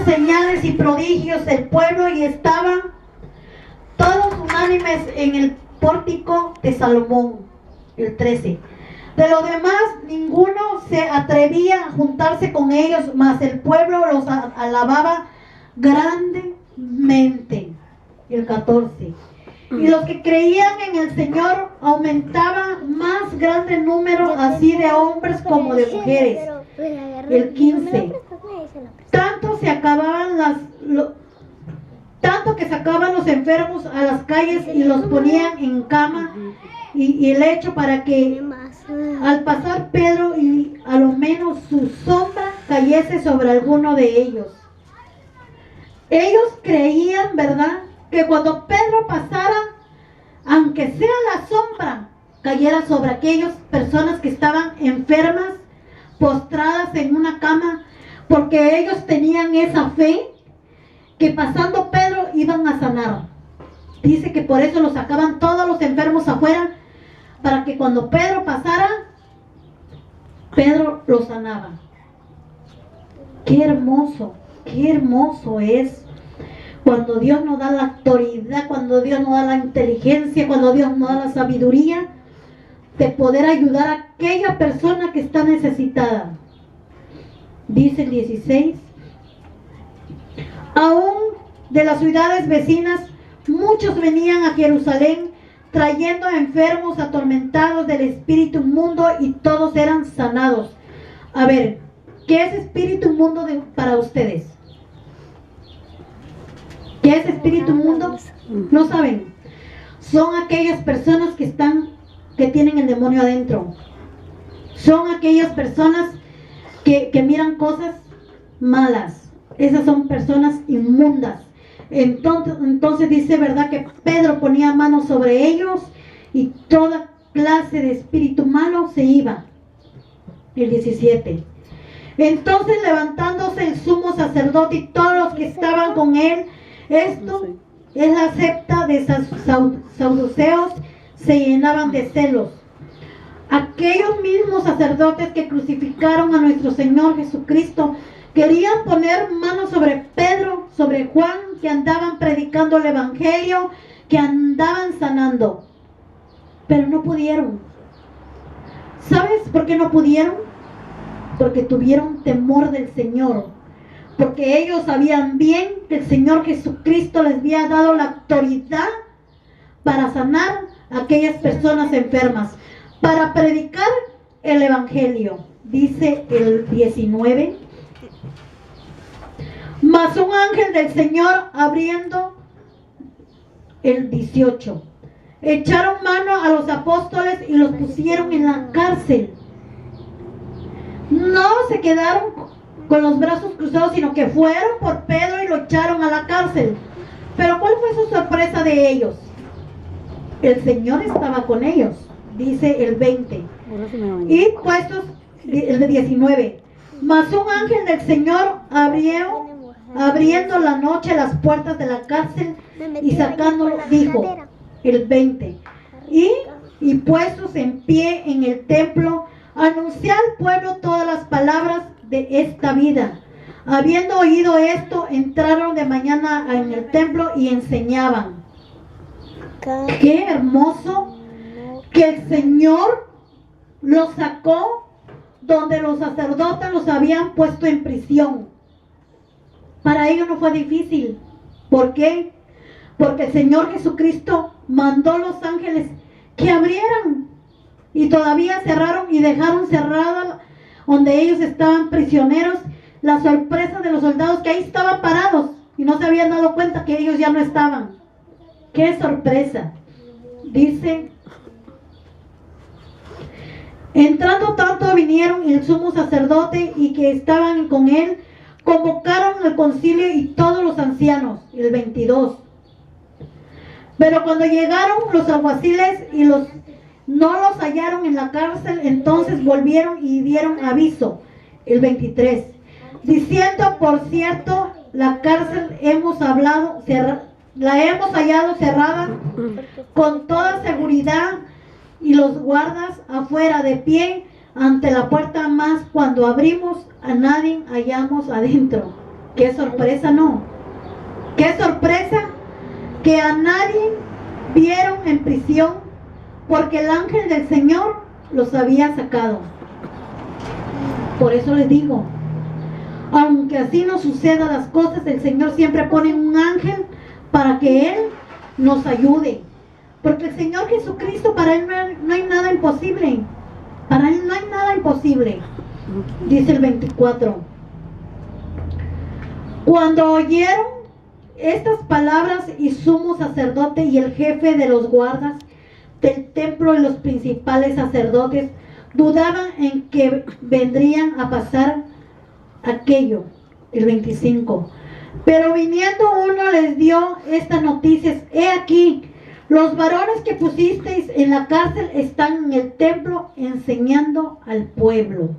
señales y prodigios el pueblo y estaban todos unánimes en el pórtico de Salomón. El 13. De lo demás, ninguno se atrevía a juntarse con ellos, mas el pueblo los alababa grandemente. El 14. Y los que creían en el Señor aumentaban más grande número, así de hombres como de mujeres. El 15. Tanto que sacaban los enfermos a las calles y los ponían en cama y lecho para que al pasar Pedro y a lo menos su sombra cayese sobre alguno de ellos. Ellos creían, ¿verdad?, que cuando Pedro pasara, aunque sea la sombra, cayera sobre aquellas personas que estaban enfermas, postradas en una cama, porque ellos tenían esa fe que pasando Pedro iban a sanar. Dice que por eso los sacaban todos los enfermos afuera, para que cuando Pedro pasara, Pedro los sanaba. Qué hermoso es cuando Dios nos da la autoridad, cuando Dios nos da la inteligencia, cuando Dios nos da la sabiduría de poder ayudar a aquella persona que está necesitada. Dice el 16. Aún de las ciudades vecinas, muchos venían a Jerusalén trayendo enfermos atormentados del espíritu inmundo y todos eran sanados. A ver, ¿qué es espíritu inmundo para ustedes? ¿Qué es espíritu inmundo? ¿No saben? Son aquellas personas que tienen el demonio adentro. Son aquellas personas que miran cosas malas. Esas son personas inmundas. Entonces dice, ¿verdad?, que Pedro ponía manos sobre ellos y toda clase de espíritu malo se iba. El 17. Entonces, levantándose el sumo sacerdote y todos los que estaban con él, esto es la secta de saduceos, se llenaban de celos. Aquellos mismos sacerdotes que crucificaron a nuestro Señor Jesucristo querían poner manos sobre Pedro, sobre Juan, que andaban predicando el evangelio, que andaban sanando, pero no pudieron. ¿Sabes por qué no pudieron? Porque tuvieron temor del Señor, porque ellos sabían bien que el Señor Jesucristo les había dado la autoridad para sanar a aquellas personas enfermas, para predicar el evangelio. Dice el 19. Mas un ángel del Señor abriendo, el 18, echaron mano a los apóstoles y los pusieron en la cárcel. No se quedaron con los brazos cruzados, sino que fueron por Pedro y lo echaron a la cárcel. Pero ¿cuál fue su sorpresa de ellos? El Señor estaba con ellos, dice el 20. Y puestos, el de 19. Mas un ángel del Señor abriendo la noche las puertas de la cárcel y sacándolo, dijo, el 20, y puestos en pie en el templo, anunciar al pueblo todas las palabras de esta vida. Habiendo oído esto, entraron de mañana en el templo y enseñaban. Qué hermoso que el Señor los sacó donde los sacerdotes los habían puesto en prisión. Para ellos no fue difícil. ¿Por qué? Porque el Señor Jesucristo mandó los ángeles que abrieran, y todavía cerraron y dejaron cerrada donde ellos estaban prisioneros. La sorpresa de los soldados que ahí estaban parados y no se habían dado cuenta que ellos ya no estaban. ¡Qué sorpresa! Dice, entrando tanto vinieron el sumo sacerdote y que estaban con él, convocaron al concilio y todos los ancianos. El 22. Pero cuando llegaron los alguaciles y no los hallaron en la cárcel, entonces volvieron y dieron aviso. El 23. Diciendo, por cierto, la cárcel la hemos hallado cerrada con toda seguridad, y los guardas afuera de pie ante la puerta, mas cuando abrimos a nadie hallamos adentro. Qué sorpresa, ¿no? Qué sorpresa que a nadie vieron en prisión, porque el ángel del Señor los había sacado. Por eso les digo, aunque así no sucedan las cosas, el Señor siempre pone un ángel para que Él nos ayude. Porque el Señor Jesucristo, para Él no hay nada imposible. Para Él no hay nada imposible. Dice el 24. Cuando oyeron estas palabras, y sumo sacerdote y el jefe de los guardas del templo y los principales sacerdotes dudaban en que vendrían a pasar aquello. El 25. Pero viniendo uno les dio estas noticias: he aquí, los varones que pusisteis en la cárcel están en el templo enseñando al pueblo.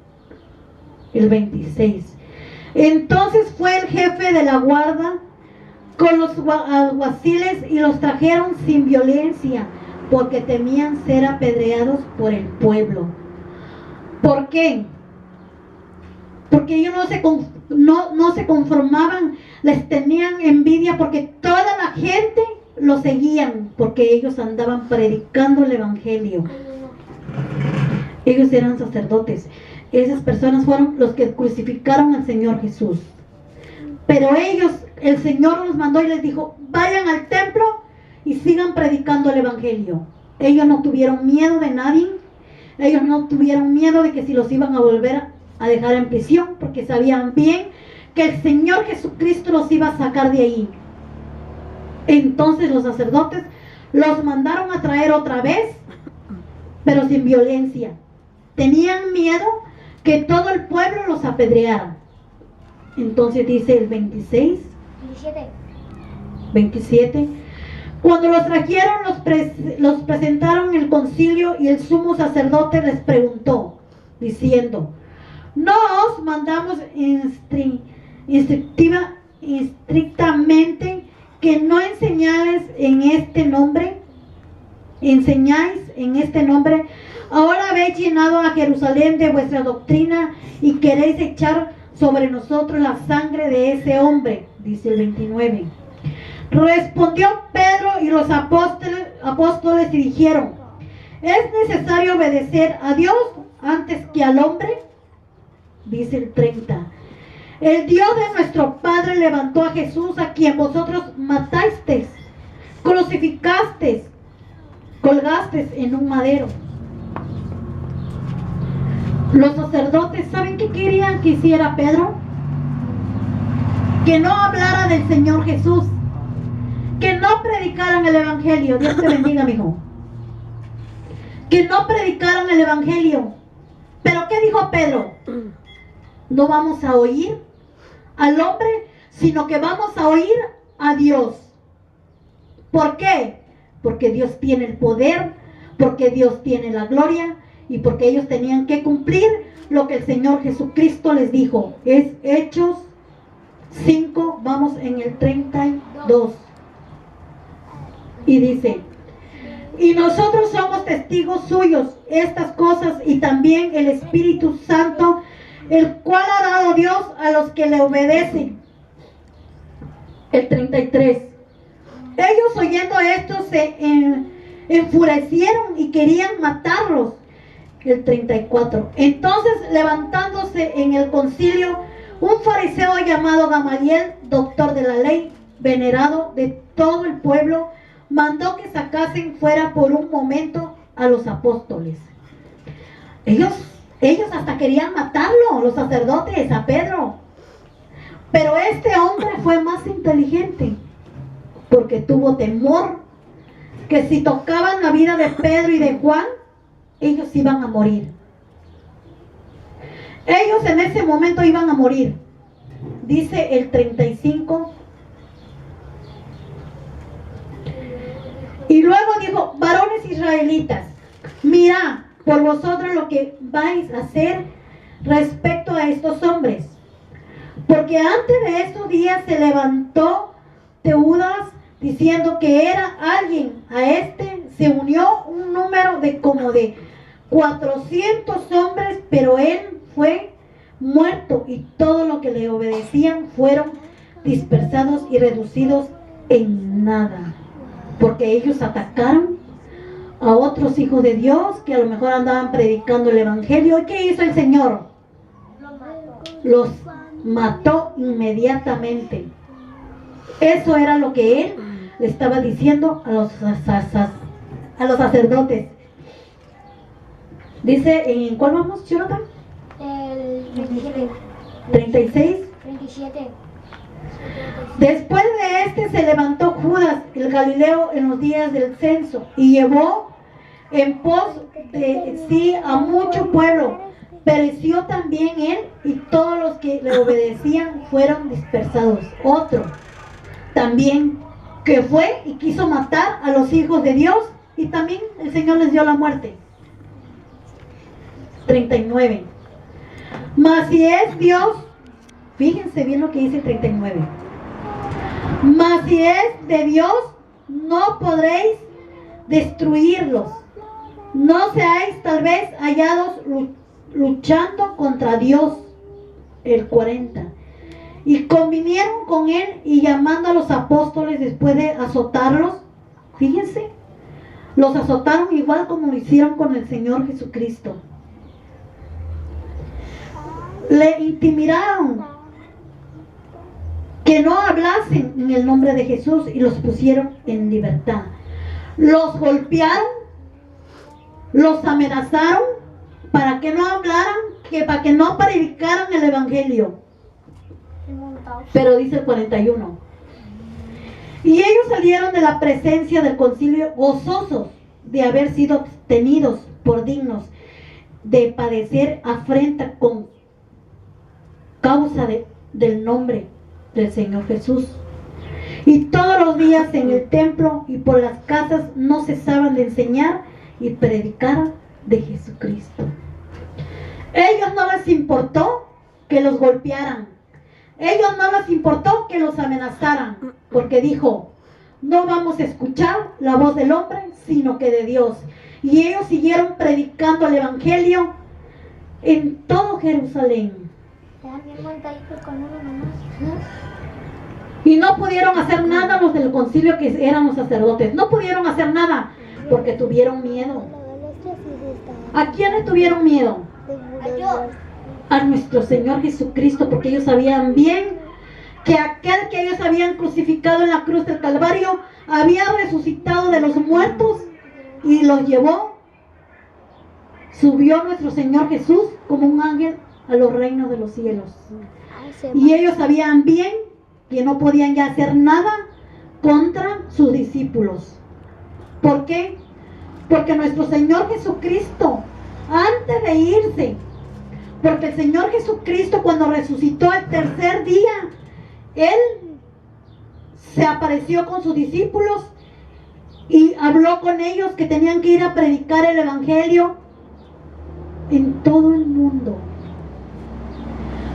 El 26. Entonces fue el jefe de la guarda con los alguaciles y los trajeron sin violencia, porque temían ser apedreados por el pueblo. ¿Por qué? Porque ellos no se conformaban, les tenían envidia, porque toda la gente los seguían, porque ellos andaban predicando el evangelio. Ellos eran sacerdotes. Esas personas fueron los que crucificaron al Señor Jesús. Pero ellos, el Señor los mandó y les dijo: vayan al templo y sigan predicando el evangelio. Ellos no tuvieron miedo de nadie. Ellos no tuvieron miedo de que si los iban a volver a dejar en prisión, porque sabían bien que el Señor Jesucristo los iba a sacar de ahí. Entonces los sacerdotes los mandaron a traer otra vez, pero sin violencia. Tenían miedo que todo el pueblo los apedreara. Entonces dice el 27. Cuando los trajeron, los presentaron en el concilio, y el sumo sacerdote les preguntó, diciendo: ¿no os mandamos estrictamente que no enseñáis en este nombre? Ahora habéis llenado a Jerusalén de vuestra doctrina y queréis echar sobre nosotros la sangre de ese hombre. Dice el 29. Respondió Pedro y los apóstoles y dijeron: ¿es necesario obedecer a Dios antes que al hombre? Dice el 30. El Dios de nuestro Padre levantó a Jesús, a quien vosotros matasteis, crucificasteis, colgasteis en un madero. Los sacerdotes, ¿saben qué querían que hiciera Pedro? Que no hablara del Señor Jesús, que no predicaran el evangelio. Dios te bendiga, mijo. Que no predicaran el evangelio. ¿Pero qué dijo Pedro? No vamos a oír al hombre, sino que vamos a oír a Dios. ¿Por qué? Porque Dios tiene el poder, porque Dios tiene la gloria, y porque ellos tenían que cumplir lo que el Señor Jesucristo les dijo. Es Hechos 5, vamos en el 32. Y dice: y nosotros somos testigos suyos estas cosas, y también el Espíritu Santo, el cual ha dado Dios a los que le obedecen. El 33. Ellos, oyendo esto, se enfurecieron y querían matarlos. El 34. Entonces, levantándose en el concilio, un fariseo llamado Gamaliel, doctor de la ley, venerado de todo el pueblo, mandó que sacasen fuera por un momento a los apóstoles. Ellos hasta querían matarlo, los sacerdotes, a Pedro. Pero este hombre fue más inteligente, porque tuvo temor que si tocaban la vida de Pedro y de Juan, ellos iban a morir. Ellos en ese momento iban a morir. Dice el 35. Y luego dijo: varones israelitas, mirad por vosotros lo que vais a hacer respecto a estos hombres. Porque antes de estos días se levantó Teudas diciendo que era alguien. A este se unió un número de como de 400 hombres, pero él fue muerto, y todo lo que le obedecían fueron dispersados y reducidos en nada, porque ellos atacaron a otros hijos de Dios que a lo mejor andaban predicando el evangelio. ¿Y qué hizo el Señor? Los mató inmediatamente. Eso era lo que Él le estaba diciendo a los sacerdotes. Dice, ¿en cuál vamos, Jonathan? El 27. 36. 27. Después de este se levantó Judas el Galileo en los días del censo y llevó en pos de sí a mucho pueblo. Pereció también él y todos los que le obedecían fueron dispersados. Otro también que fue y quiso matar a los hijos de Dios, y también el Señor les dio la muerte. 39. Mas si es Dios, fíjense bien lo que dice 39. Mas si es de Dios, no podréis destruirlos. No seáis tal vez hallados luchando contra Dios. El 40. Y convinieron con él y llamando a los apóstoles después de azotarlos, fíjense, los azotaron igual como lo hicieron con el Señor Jesucristo. Le intimidaron que no hablasen en el nombre de Jesús y los pusieron en libertad. Los golpearon, los amenazaron para que no hablaran, para que no predicaran el evangelio. Pero dice el 41. Y ellos salieron de la presencia del concilio gozosos de haber sido tenidos por dignos de padecer afrenta con causa del nombre del Señor Jesús. Y todos los días en el templo y por las casas no cesaban de enseñar y predicar de Jesucristo. Ellos no les importó que los golpearan. Ellos no les importó que los amenazaran, porque dijo, no vamos a escuchar la voz del hombre, sino que de Dios. Y ellos siguieron predicando el evangelio en todo Jerusalén. Y no pudieron hacer nada los del concilio, que eran los sacerdotes. No pudieron hacer nada porque tuvieron miedo. ¿A quiénes tuvieron miedo? A nuestro Señor Jesucristo, porque ellos sabían bien que aquel que ellos habían crucificado en la cruz del Calvario había resucitado de los muertos y los llevó. Subió nuestro Señor Jesús como un ángel a los reinos de los cielos. Y ellos sabían bien que no podían ya hacer nada contra sus discípulos. ¿Por qué? Porque nuestro Señor Jesucristo, antes de irse, porque el Señor Jesucristo, cuando resucitó el tercer día, Él se apareció con sus discípulos y habló con ellos que tenían que ir a predicar el evangelio en todo el mundo.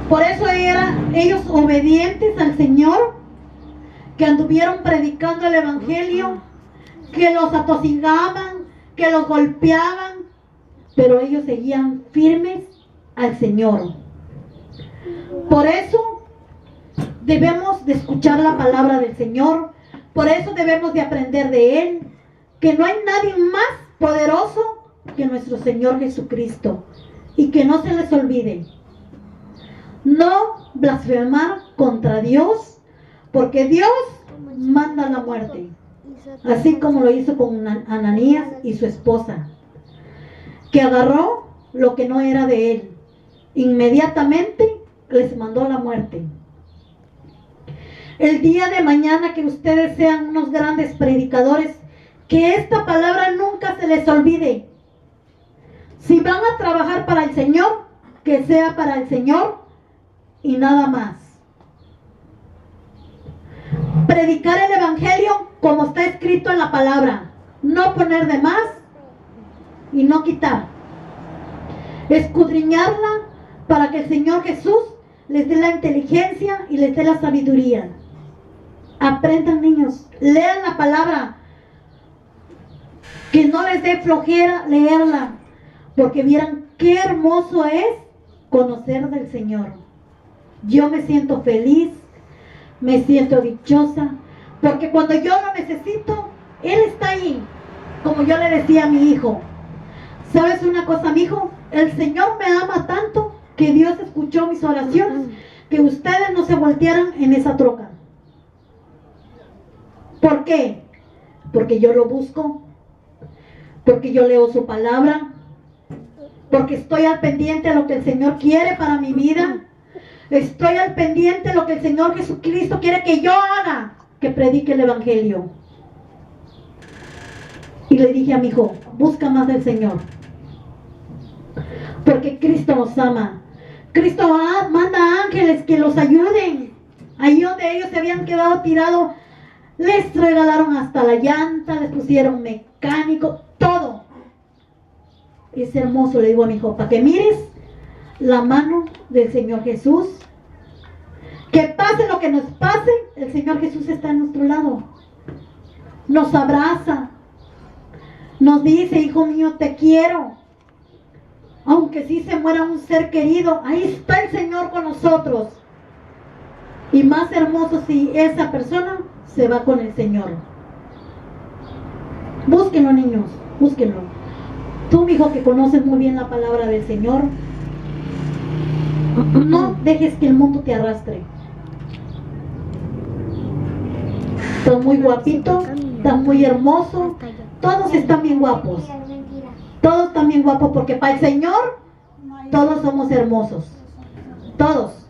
Por eso eran ellos obedientes al Señor, que anduvieron predicando el evangelio, que los atosigaban, que los golpeaban, pero ellos seguían firmes al Señor. Por eso debemos de escuchar la palabra del Señor. Por eso debemos de aprender de Él, que no hay nadie más poderoso que nuestro Señor Jesucristo. Y que no se les olvide no blasfemar contra Dios, porque Dios manda la muerte, así como lo hizo con Ananías y su esposa, que agarró lo que no era de él. Inmediatamente les mandó la muerte. El día de mañana que ustedes sean unos grandes predicadores, que esta palabra nunca se les olvide. Si van a trabajar para el Señor, que sea para el Señor y nada más. Predicar el evangelio como está escrito en la palabra, no poner de más y no quitar. Escudriñarla para que el Señor Jesús les dé la inteligencia y les dé la sabiduría. Aprendan, niños, lean la palabra, que no les dé flojera leerla, porque vieran qué hermoso es conocer del Señor. Yo me siento feliz me siento dichosa, porque cuando yo lo necesito, Él está ahí. Como yo le decía a mi hijo, ¿sabes una cosa, mi hijo? El Señor me ama tanto que Dios escuchó mis oraciones, que ustedes no se voltearan en esa troca. ¿Por qué? Porque yo lo busco, porque yo leo su palabra, porque estoy al pendiente de lo que el Señor quiere para mi vida. Estoy al pendiente de lo que el Señor Jesucristo quiere que yo haga, que predique el Evangelio. Y le dije a mi hijo, busca más del Señor, porque Cristo nos ama. Cristo manda ángeles que los ayuden. Ahí donde ellos se habían quedado tirados, les regalaron hasta la llanta, les pusieron mecánico, todo. Es hermoso, le digo a mi hijo, para que mires la mano del Señor Jesús. Que pase lo que nos pase, el Señor Jesús está a nuestro lado. Nos abraza. Nos dice, hijo mío, te quiero. Aunque sí se muera un ser querido, ahí está el Señor con nosotros. Y más hermoso si esa persona se va con el Señor. Búsquenlo, niños, búsquenlo. Tú, mi hijo, que conoces muy bien la palabra del Señor, no dejes que el mundo te arrastre. Estás muy guapito, estás muy hermoso. Todos están bien guapos. Todos están bien guapos porque para el Señor todos somos hermosos. Todos.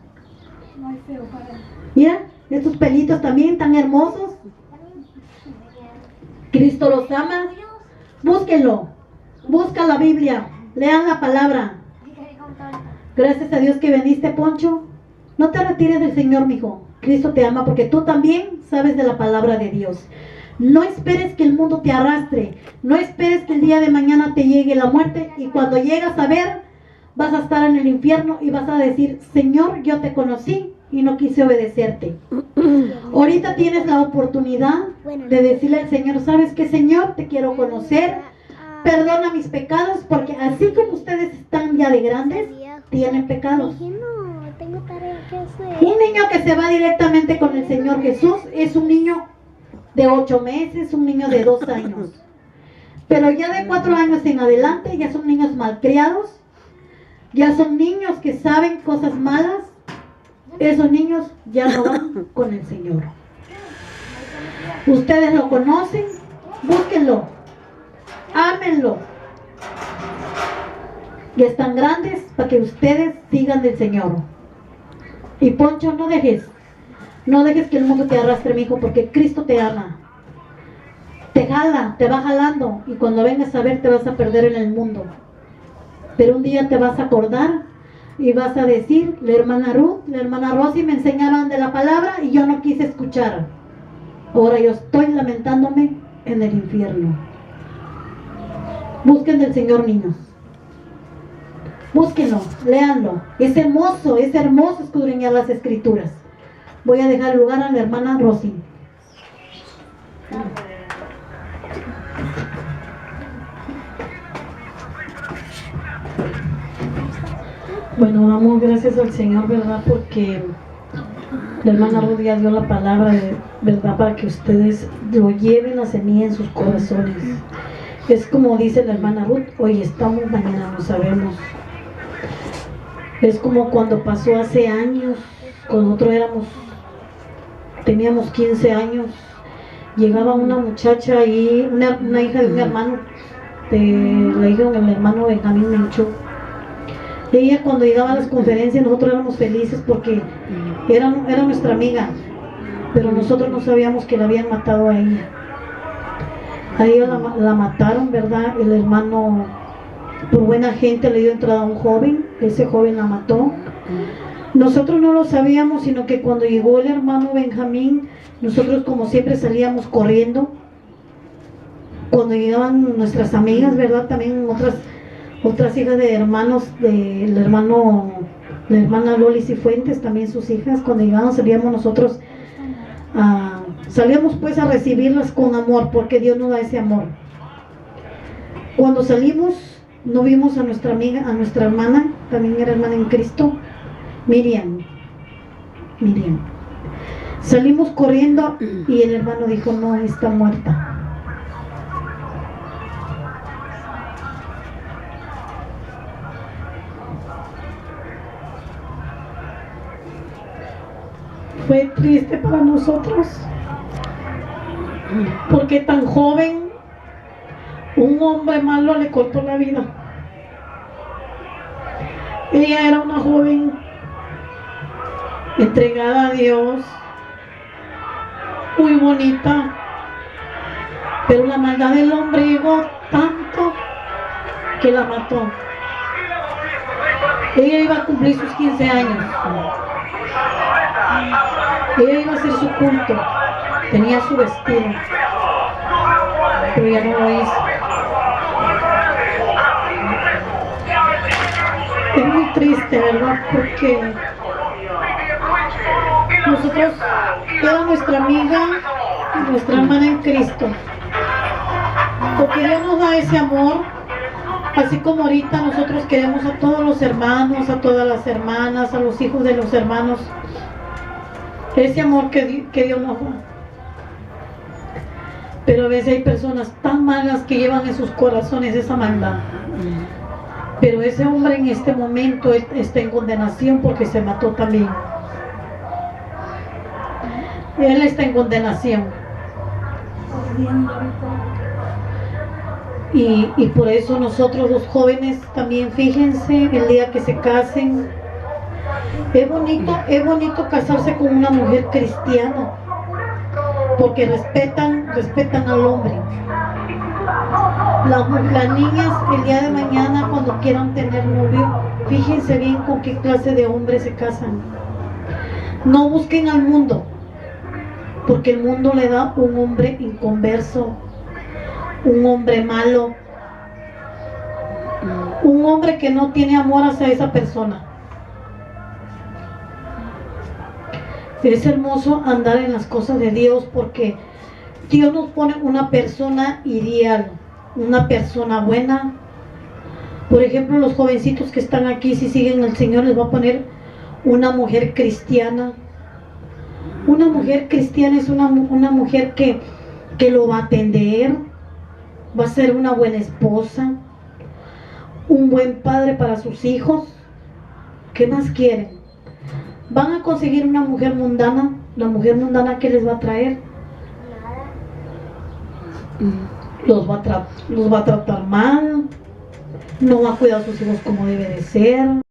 Mira, estos pelitos también tan hermosos. Cristo los ama. Búsquenlo. Busca la Biblia. Lean la palabra. Gracias a Dios que veniste, Poncho. No te retires del Señor, mijo. Cristo te ama porque tú también sabes de la palabra de Dios. No esperes que el mundo te arrastre. No esperes que el día de mañana te llegue la muerte y cuando llegas a ver, vas a estar en el infierno y vas a decir, Señor, yo te conocí y no quise obedecerte. Ahorita tienes la oportunidad de decirle al Señor, ¿sabes qué, Señor? Te quiero conocer. Perdona mis pecados porque así como ustedes están ya de grandes, tienen pecados. Un niño que se va directamente con el Señor Jesús es un niño de 8 meses, un niño de 2 años. Pero ya de 4 años en adelante ya son niños malcriados, ya son niños que saben cosas malas. Esos niños ya no van con el Señor. Ustedes lo conocen, búsquenlo, ámenlo. Ya están grandes para que ustedes sigan del Señor. Y Poncho, no dejes que el mundo te arrastre, mi hijo, porque Cristo te ama. Te jala, te va jalando y cuando vengas a ver te vas a perder en el mundo. Pero un día te vas a acordar y vas a decir, la hermana Ruth, la hermana Rosy me enseñaban de la palabra y yo no quise escuchar. Ahora yo estoy lamentándome en el infierno. Busquen del Señor, niños. Búsquenlo, léanlo. Es hermoso escudriñar las escrituras. Voy a dejar el lugar a la hermana Rosy. Bueno, damos gracias al Señor, ¿verdad? Porque la hermana Ruth ya dio la palabra, ¿verdad? Para que ustedes lo lleven la semilla en sus corazones. Es como dice la hermana Ruth, hoy estamos, mañana no sabemos. Es como cuando pasó hace años, cuando nosotros teníamos 15 años, llegaba una muchacha ahí, una hija de un hermano, la hija del hermano Benjamín Menchú. Ella cuando llegaba a las conferencias nosotros éramos felices porque era nuestra amiga, pero nosotros no sabíamos que la habían matado a ella. A ella la mataron, ¿verdad? El hermano, por buena gente, le dio entrada a un joven, ese joven la mató. Nosotros no lo sabíamos, sino que cuando llegó el hermano Benjamín, nosotros como siempre salíamos corriendo. Cuando llegaban nuestras amigas, ¿verdad? También otras hijas de hermanos, la hermana Loli Cifuentes, también sus hijas, cuando llegaban salíamos nosotros, salíamos pues a recibirlas con amor, porque Dios nos da ese amor. Cuando salimos, no vimos a nuestra amiga, a nuestra hermana, también era hermana en Cristo, Miriam. Salimos corriendo y el hermano dijo, no, está muerta. Fue triste para nosotros, porque tan joven, un hombre malo le cortó la vida. Ella era una joven entregada a Dios, muy bonita, pero la maldad del hombre llegó tanto que la mató. Ella iba a cumplir sus 15 años. Ella iba a hacer su culto, tenía su vestido, pero ya no lo hizo. Es muy triste, ¿verdad? Porque nosotros, era nuestra amiga, nuestra hermana en Cristo, porque Dios nos da ese amor, así como ahorita nosotros queremos a todos los hermanos, a todas las hermanas, a los hijos de los hermanos, ese amor que Dios nos da. Pero a veces hay personas tan malas que llevan en sus corazones esa maldad. Pero ese hombre en este momento está en condenación porque se mató también. Él está en condenación. Y por eso nosotros los jóvenes también, fíjense, el día que se casen, es bonito casarse con una mujer cristiana, porque respetan al hombre. Las niñas el día de mañana, cuando quieran tener novio, fíjense bien con qué clase de hombre se casan. No busquen al mundo, porque el mundo le da un hombre inconverso, un hombre malo, un hombre que no tiene amor hacia esa persona. Es hermoso andar en las cosas de Dios, porque Dios nos pone una persona ideal, una persona buena. Por ejemplo, los jovencitos que están aquí, si siguen al Señor, les va a poner una mujer cristiana. Una mujer cristiana es una mujer que lo va a atender, va a ser una buena esposa, un buen padre para sus hijos. ¿Qué más quieren? Van a conseguir una mujer mundana. La mujer mundana, ¿qué les va a traer? Los va a tratar mal, no va a cuidar a sus hijos como debe de ser.